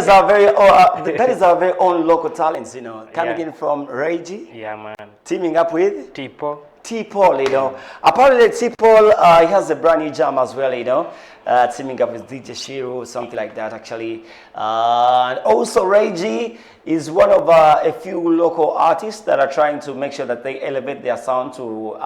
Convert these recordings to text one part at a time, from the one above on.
is our very that is our very own local talents, you know, coming in from Reggie. Yeah, man. Teaming up with Tipo. T-Paul, you know. Apparently T-Paul, he has a brand new jam as well, you know. Teaming up with DJ Shiro, something like that, actually. And also Reggie is one of a few local artists that are trying to make sure that they elevate their sound to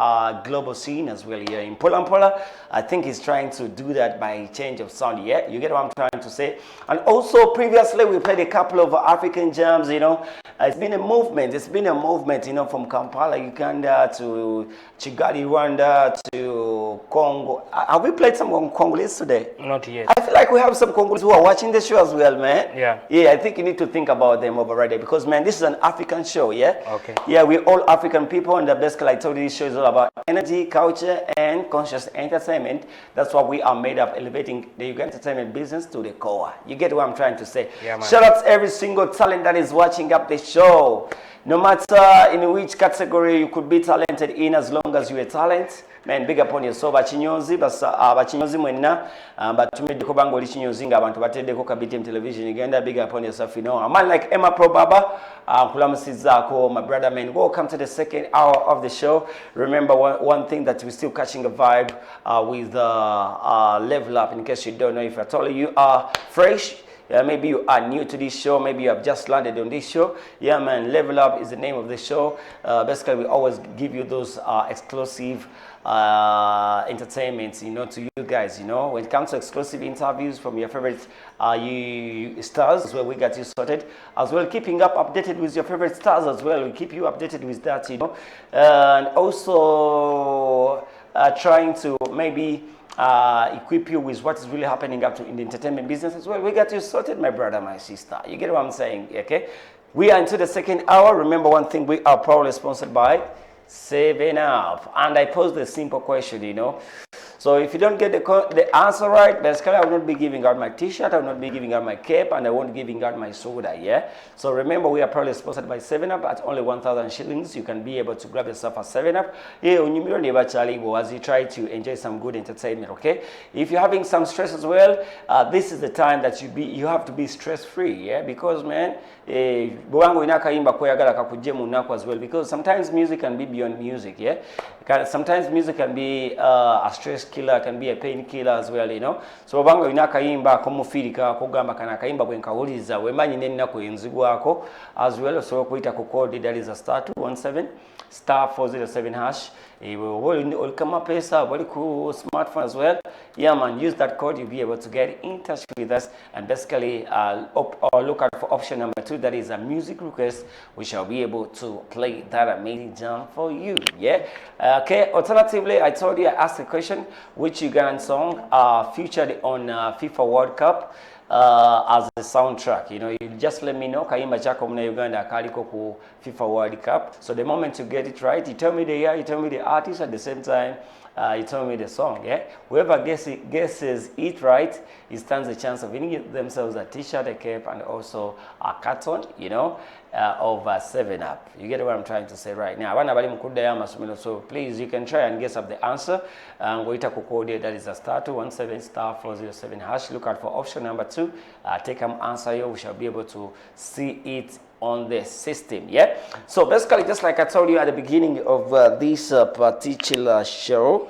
global scene as well here in Pola. I think he's trying to do that by change of sound. Yeah, you get what I'm trying to say. And also previously we played a couple of African jams, you know. It's been a movement. It's been a movement, you know, from Kampala, Uganda to Kigali, Rwanda to Congo. Have we played some Congolese today? Not yet. I feel like we have some Congolese who are watching the show as well, man. Yeah. Yeah, I think you need to think about them over right there because, man, this is an African show, yeah? Okay. Yeah, we're all African people, and the best, like I told you, this show is all about energy, culture, and conscious entertainment. That's what we are made of, elevating the Uganda entertainment business to the core. You get what I'm trying to say? Yeah, man. Shout out to every single talent that is watching up the show. No matter in which category you could be talented in, as long as you're a talent, man, big upon yourself. Bachinyonzi, bachinyonzi mwenna, batumedeko bango oli chinyonzi nga abantu bateddeko ka BTM television Uganda, big upon yourself, you know. A man like Emma Pro Baba, kulamusizako, my brother, man. Welcome to the second hour of the show. Remember one thing that we're still catching a vibe with Level Up. In case you don't know, if at all you are fresh, maybe you are new to this show, maybe you have just landed on this show. Yeah, man, Level Up is the name of the show. Basically, we always give you those exclusive entertainments, you know, to you guys, you know. When it comes to exclusive interviews from your favorite stars, as well, we got you sorted. As well, keeping updated with your favorite stars as well. We keep you updated with that, you know. And also trying to maybe equip you with what is really happening up to in the entertainment business as well. We got you sorted, my brother, my sister. You get what I'm saying, okay? We are into the second hour. Remember one thing, we are probably sponsored by 7up. And I posed a simple question, you know. So if you don't get the answer right, basically I will not be giving out my t-shirt, I will not be giving out my cape, and I won't be giving out my soda, yeah? So remember, we are probably sponsored by 7up at only 1,000 shillings. You can be able to grab yourself a 7up. As you try to enjoy some good entertainment, okay? If you're having some stress as well, this is the time that you have to be stress-free, yeah? Because, man, as well, because sometimes music can be beyond music, yeah? Sometimes music can be a stress killer, can be a pain killer as well, you know. So banga inakayimba komufirika kugamba kana kayimba bwenkawuliza wemanyi nenako enzigwako as well. So kuita ku code that is a *217 *407 hash. Will come up pesa very cool smartphone as well. Yeah, man, use that code, you'll be able to get in touch with us and basically look out for option number 2, that is a music request. We shall be able to play that amazing jam for you. Yeah. Okay. Alternatively, I told you, I asked a question: which Ugandan song featured on FIFA World Cup as a soundtrack? You know, you just let me know. Kayimba chako muna Uganda kaliko ku FIFA World Cup. So the moment you get it right, you tell me the year, you tell me the artist, at the same time you tell me the song. Yeah. Whoever guesses it right, it stands a chance of winning themselves a t-shirt, a cape, and also a carton, you know, of 7up. You get what I'm trying to say right now. So please, you can try and guess up the answer. Wait a code, that is a *217 *407 hash. Look out for option number 2. Take an answer here. We shall be able to see it on the system. Yeah. So basically, just like I told you at the beginning of this particular show.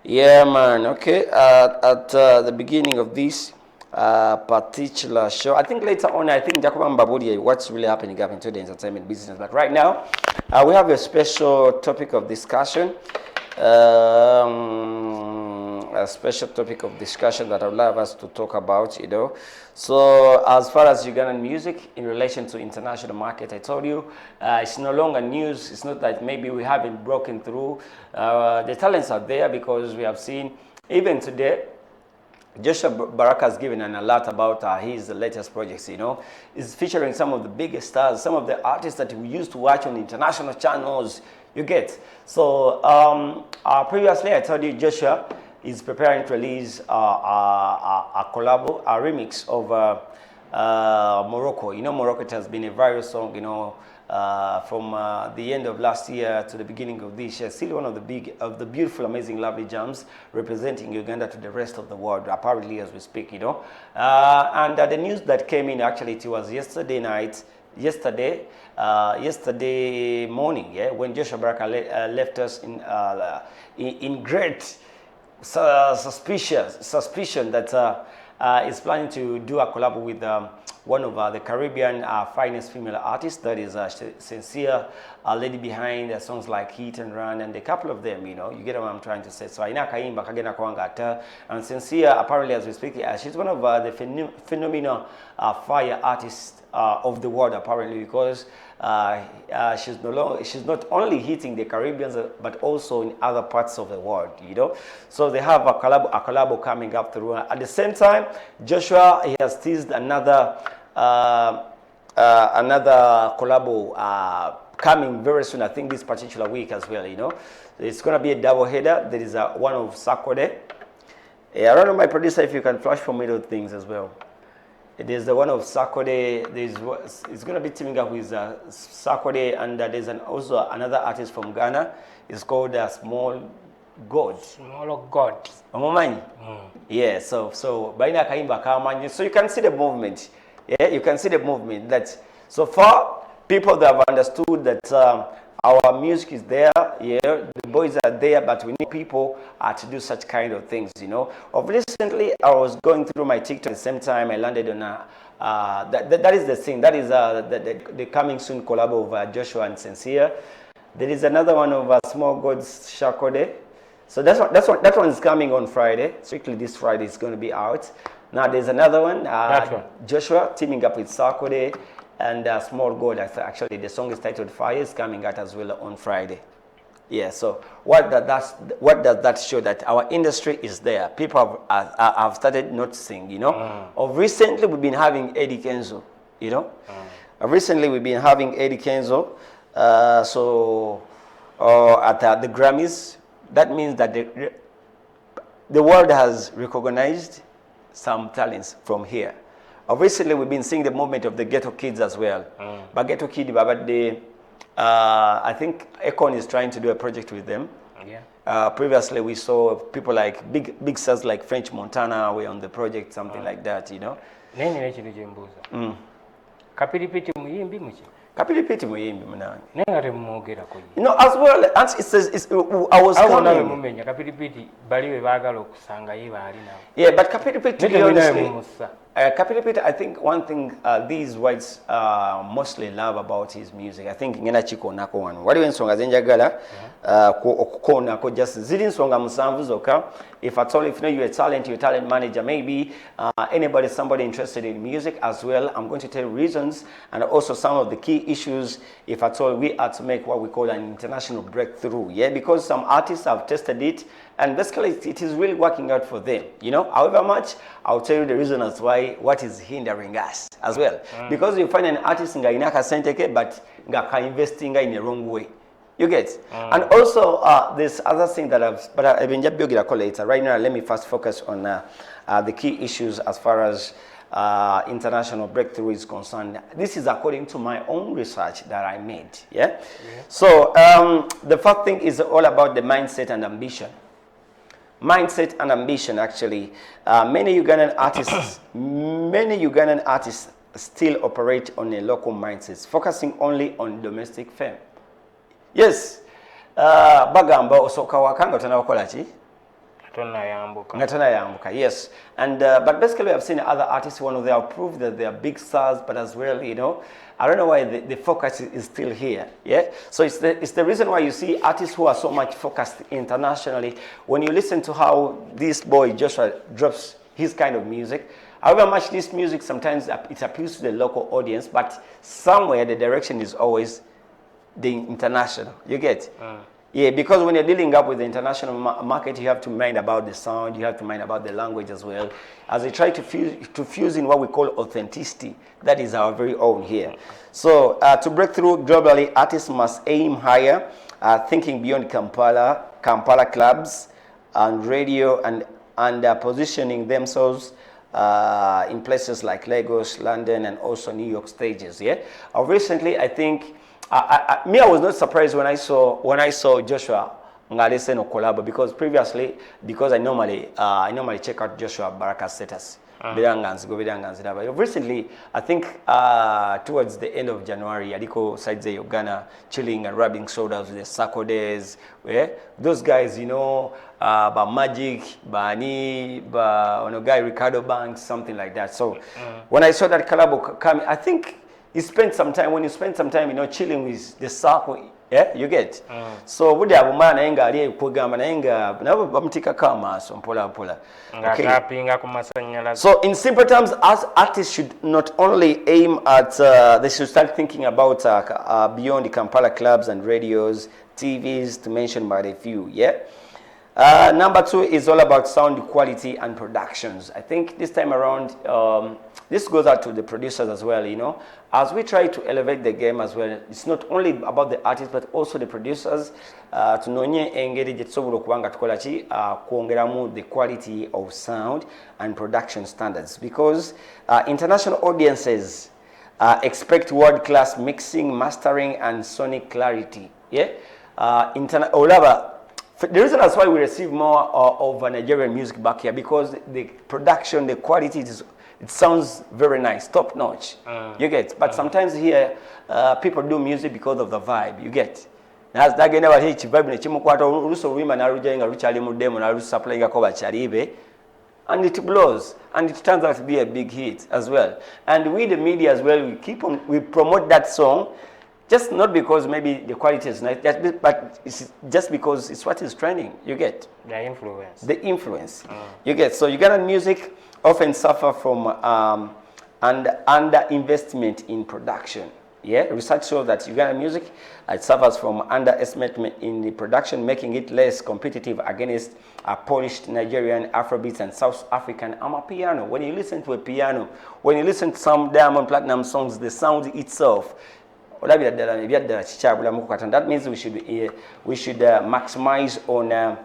Yeah, man. Okay. At the beginning of this particular show, I think later on, I think Jacob Mbabudi, what's really happening up into the entertainment business. But right now, we have a special topic of discussion. A special topic of discussion that I would love us to talk about, you know. So as far as Ugandan music in relation to international market, I told you, it's no longer news. It's not that maybe we haven't broken through. The talents are there because we have seen, even today, Joshua Baraka has given an alert about his latest projects, you know. It's featuring some of the biggest stars, some of the artists that we used to watch on international channels, you get. So previously I told you Joshua is preparing to release a collab, a remix of Morocco. You know, Morocco, it has been a viral song, you know, from the end of last year to the beginning of this year. Still one of the beautiful, amazing, lovely jams representing Uganda to the rest of the world, apparently as we speak, And the news that came in, actually, it was yesterday night, yesterday morning, when Joshua Baraka left us in great suspicion that is planning to do a collab with one of the Caribbean finest female artists, that is Sincere, a lady behind songs like Hit and Run, and a couple of them, you get what I'm trying to say. So Aina Kaimba Kagena Kwangata, and Sincere, apparently as we speak, she's one of the phenomenal fire artists of the world, apparently, because she's not only hitting the Caribbeans, but also in other parts of the world, So they have a collab coming up through. At the same time, Joshua, he has teased another collab coming very soon. I think this particular week as well. It's going to be a double header. There is one of Sakode. I don't know, my producer, if you can flash for me those things as well. There's the one of Sakode. It's going to be teaming up with Sakode, and there's also another artist from Ghana. It's called Small God. Small God. Yeah. So Baina Kaimba Kamanya. So you can see the movement. Yeah, you can see the movement. That so far people that have understood that our music is there. Yeah, the boys are there, but we need people to do such kind of things. Of recently, I was going through my TikTok at the same time. I landed on that is the thing. That is the coming soon collab of Joshua and Sincere. There is another one of Small God's Shakode. So that one is coming on Friday. Strictly this Friday is going to be out. Now there's another one. Joshua teaming up with Sakode and Small God. Actually, the song is titled Fire, is coming out as well on Friday. Yeah, so what does that show? That our industry is there. People have started noticing, Of recently, we've been having Eddie Kenzo, Recently, we've been having Eddie Kenzo. At the Grammys, that means that the world has recognized some talents from here. Recently, we've been seeing the movement of the Ghetto Kids as well. But Ghetto Kid, I think Akon is trying to do a project with them. Yeah. Previously, we saw people like big stars like French Montana were on the project, something like that, Kapilipiti muyimbi muki. Kapilipiti muyimbi munange. Nenga temumwogerako. As well, I was coming. Mumenya Kapilipiti baliwe baagala okusanga ye baali nawo. Yeah, but Kapilipiti honestly, Kapilipiti, I think one thing these whites mostly love about his music, I think ngena chiko nako wano. Waliwo ensonga zenjagala okukoonako just ziri nsonga musanvu zokka. If you're a talent manager, maybe somebody interested in music as well, I'm going to tell you reasons and also some of the key issues if at all we are to make what we call an international breakthrough. Yeah, because some artists have tested it and basically it is really working out for them. However much, I'll tell you the reason as why, what is hindering us as well. Because you find an artist nga inaka senteke but nga investing in the wrong way. You get? And also, there's other thing that I've been just building later. Right now, let me first focus on the key issues as far as international breakthrough is concerned. This is according to my own research that I made. Yeah? So, the first thing is all about the mindset and ambition. Mindset and ambition, actually. Many Ugandan artists still operate on a local mindset, focusing only on domestic fame. Yes, bagamba osoka wakanga otanawakola ki? Ngatana yambuka. Yes, and but basically I've seen other artists who they have proved that they are big stars, but as well, I don't know why the focus is still here. Yeah, so it's the reason why you see artists who are so much focused internationally. When you listen to how this boy Joshua drops his kind of music, however much this music sometimes it appeals to the local audience, but somewhere the direction is always the international. You get? Yeah, because when you're dealing up with the international market, you have to mind about the sound, you have to mind about the language as well. As they try to fuse in what we call authenticity, that is our very own here. So to break through globally, artists must aim higher, thinking beyond Kampala clubs and radio, and positioning themselves in places like Lagos, London, and also New York stages. Yeah. Recently, I think I was not surprised when I saw Joshua Ngalese no collab, because previously, because I normally check out Joshua Baraka's status. Recently, I think towards the end of January, Aliko sides the Uganda chilling and rubbing shoulders with the Sako days. Yeah? Those guys, you know, by Magic, by Ani, by guy Ricardo Banks, something like that. So when I saw that collab come, I think when you spend some time, you know, chilling with the Sako. Yeah, you get. So budi abumana nayenga ali kugamba nayenga nabo bamutika kama so mpola mpola. Okay. So in simple terms, as artists should not only aim at they should start thinking about beyond the Kampala clubs and radios, TVs, to mention but a few. Yeah. Number 2 is all about sound quality and productions. I think this time around, this goes out to the producers as well, you know. As we try to elevate the game as well, it's not only about the artists, but also the producers. Tunonye engeri jetsobulo kubanga tukola ki kuongeramu the quality of sound and production standards, because international audiences expect world-class mixing, mastering, and sonic clarity. Yeah. The reason that's why we receive more of Nigerian music back here, because the production, the quality, it sounds very nice, top notch. You get. But sometimes here, people do music because of the vibe. You get. And it blows, and it turns out to be a big hit as well. And we, the media as well, we promote that song. Just not because maybe the quality is nice, but it's just because it's what is trending. You get the influence. The influence. You get. So Ugandan music often suffer from under investment in production. Yeah, research shows that Ugandan music it suffers from underestimate in the production, making it less competitive against polished Nigerian Afrobeats and South African amapiano. When you listen to a piano, when you listen to some Diamond Platinum songs, the sound itself. That means we should maximize on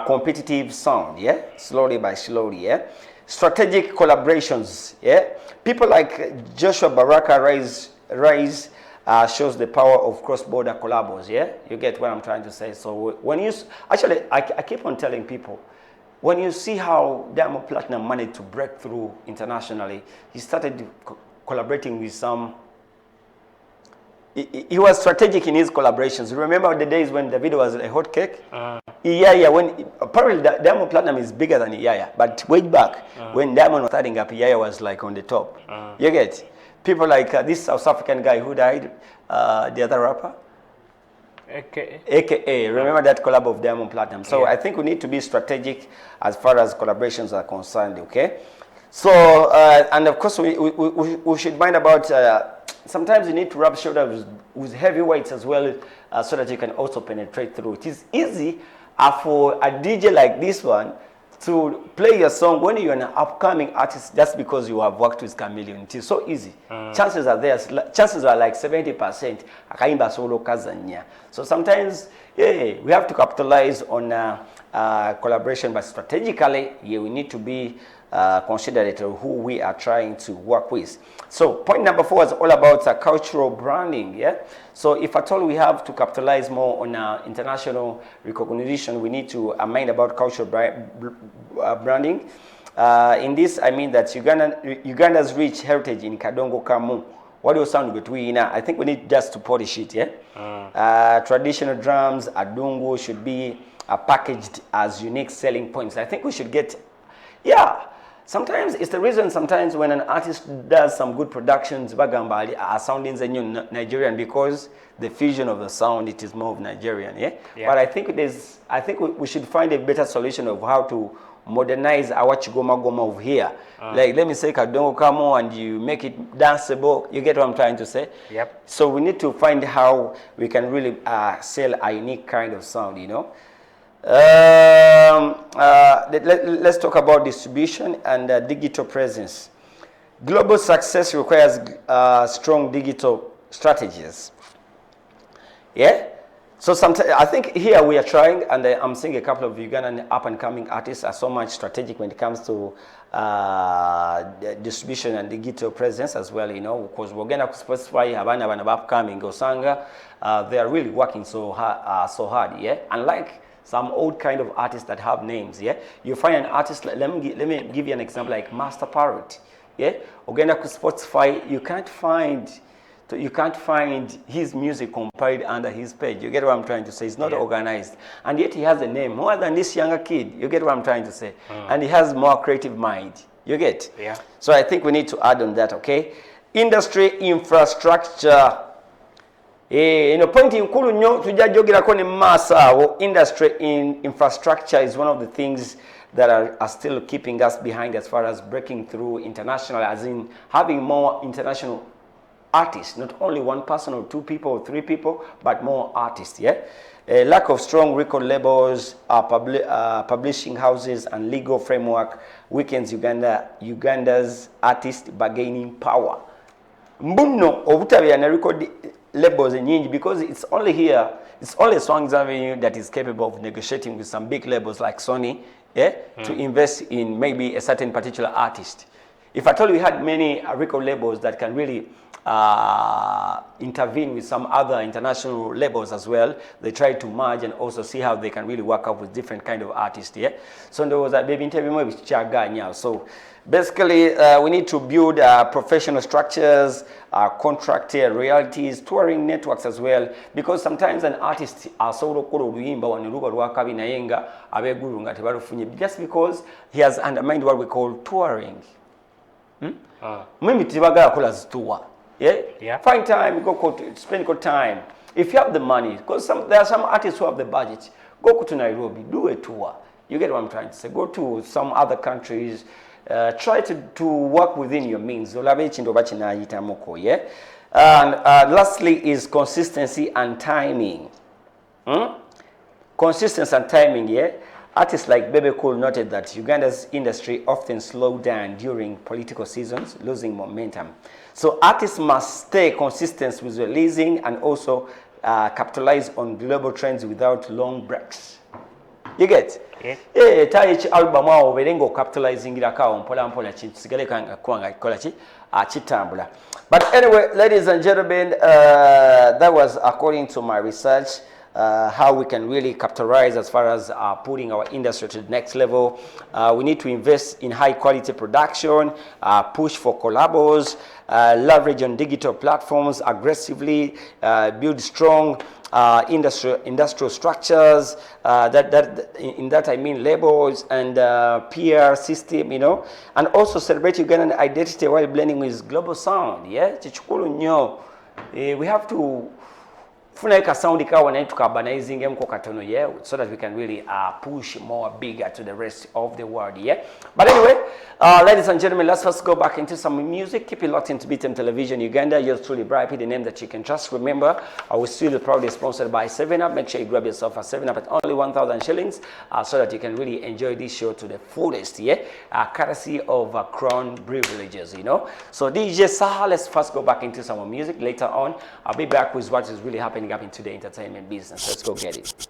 competitive sound, yeah, slowly by slowly, yeah. Strategic collaborations, yeah. People like Joshua Baraka Rise shows the power of cross-border collabos, yeah. You get what I'm trying to say. So when you actually, I keep on telling people, when you see how Diamond Platinum managed to break through internationally, he started collaborating with some. He was strategic in his collaborations. Remember the days when Davido was a hot cake? When apparently Diamond Platinum is bigger than Iyaya, but way back when Diamond was starting up, Iyaya was like on the top. You get people like this South African guy who died, the other rapper, AKA. Remember that collab of Diamond Platinum? So I think we need to be strategic as far as collaborations are concerned. Okay. So and of course we should mind about. Sometimes you need to rub shoulders with heavyweights as well, so that you can also penetrate through. It is easy for a DJ like this one to play your song when you're an upcoming artist just because you have worked with Chameleon. It is so easy. Chances are there. Chances are like 70%. Akaimba solo kazanya. So sometimes, we have to capitalize on collaboration, but strategically, we need to be considerate of who we are trying to work with. So point number 4 is all about cultural branding. Yeah. So if at all we have to capitalize more on international recognition, we need to mind about cultural branding. In this, I mean that Uganda's rich heritage in Kadongo Kamu. What do you sound between? I think we need just to polish it. Yeah. Traditional drums, adungu should be packaged as unique selling points. I think we should get. Yeah. Sometimes it's the reason. Sometimes when an artist does some good productions, bagambali are sounding Nigerian because the fusion of the sound it is more of Nigerian. Yeah. But I think we should find a better solution of how to modernize our chigoma goma over here. Like let me say Kadongo Kamo and you make it danceable. You get what I'm trying to say? Yep. So we need to find how we can really sell a unique kind of sound. You know. Let's talk about distribution and digital presence. Global success requires strong digital strategies. Yeah. So sometimes I think here we are trying, and I'm seeing a couple of Ugandan up-and-coming artists are so much strategic when it comes to distribution and digital presence as well. You know, because we're going to specify abana upcoming Osanga, they are really working so hard. Yeah, unlike some old kind of artists that have names. Yeah, you find an artist. Let me give you an example like Master Parrot. Yeah, Uganda Spotify, you can't find his music compiled under his page. You get what I'm trying to say? It's not organized. And yet he has a name more than this younger kid. You get what I'm trying to say? And he has more creative mind. You get? Yeah. So I think we need to add on that, okay? Industry infrastructure. Point nkulu nnyo tujja jogerako ne maaso awo. Industry infrastructure is one of the things that are still keeping us behind as far as breaking through international, as in having more international artists, not only one person or two people or three people, but more artists. Yeah, a lack of strong record labels, publishing houses, and legal framework weakens Uganda's artist bargaining power. Mbuno obutabeera na record labels nyingi, because it's only here, it's only Swang's Avenue that is capable of negotiating with some big labels like Sony, to invest in maybe a certain particular artist. If I told you we had many record labels that can really intervene with some other international labels as well, they try to merge and also see how they can really work up with different kind of artists. Yeah, so there was a baby interview with Chaganya. So basically, we need to build professional structures, contracted realities, touring networks as well, because sometimes an artist asobola okukola oluyimba waneruba lwakabi naye nga abeegulu nga tebalufunye just because he has undermined what we call touring. Maybe tibagala kola tour. Yeah? Find time, spend good time. If you have the money, because there are some artists who have the budget, go to Nairobi, do a tour. You get what I'm trying to say? Go to some other countries, try to work within your means. Yeah? And lastly is consistency and timing. Consistency and timing, yeah? Artists like Bebe Cool noted that Uganda's industry often slowed down during political seasons, losing momentum. So artists must stay consistent with releasing and also capitalize on global trends without long breaks. You get? Yeah. Tayi album awo berengo capitalizing irakawo mpola chintu sigale kanga kwanga kola chi chitambula. But anyway, ladies and gentlemen, that was according to my research. How we can really capitalize as far as putting our industry to the next level. We need to invest in high quality production, push for collabos, leverage on digital platforms aggressively, build strong industrial structures, in that I mean labels and PR system, you know, and also celebrate Ugandan identity while blending with global sound. Yeah, chichukulu nyo. We have to funeka sound ikawa na tukabanizing mko katono, yeah, so that we can really push more bigger to the rest of the world. Yeah, but anyway, ladies and gentlemen, let's first go back into some music. Keep it locked into BTM Television Uganda. Yours truly, Bright, the name that you can trust. Remember, we're still proudly sponsored by 7up. Make sure you grab yourself a 7up at only 1,000 shillings, so that you can really enjoy this show to the fullest. Yeah, courtesy of Crown Privileges, you know. So DJ Saha, let's first go back into some more music. Later on, I'll be back with what is really happening up into the entertainment business. Let's go get it.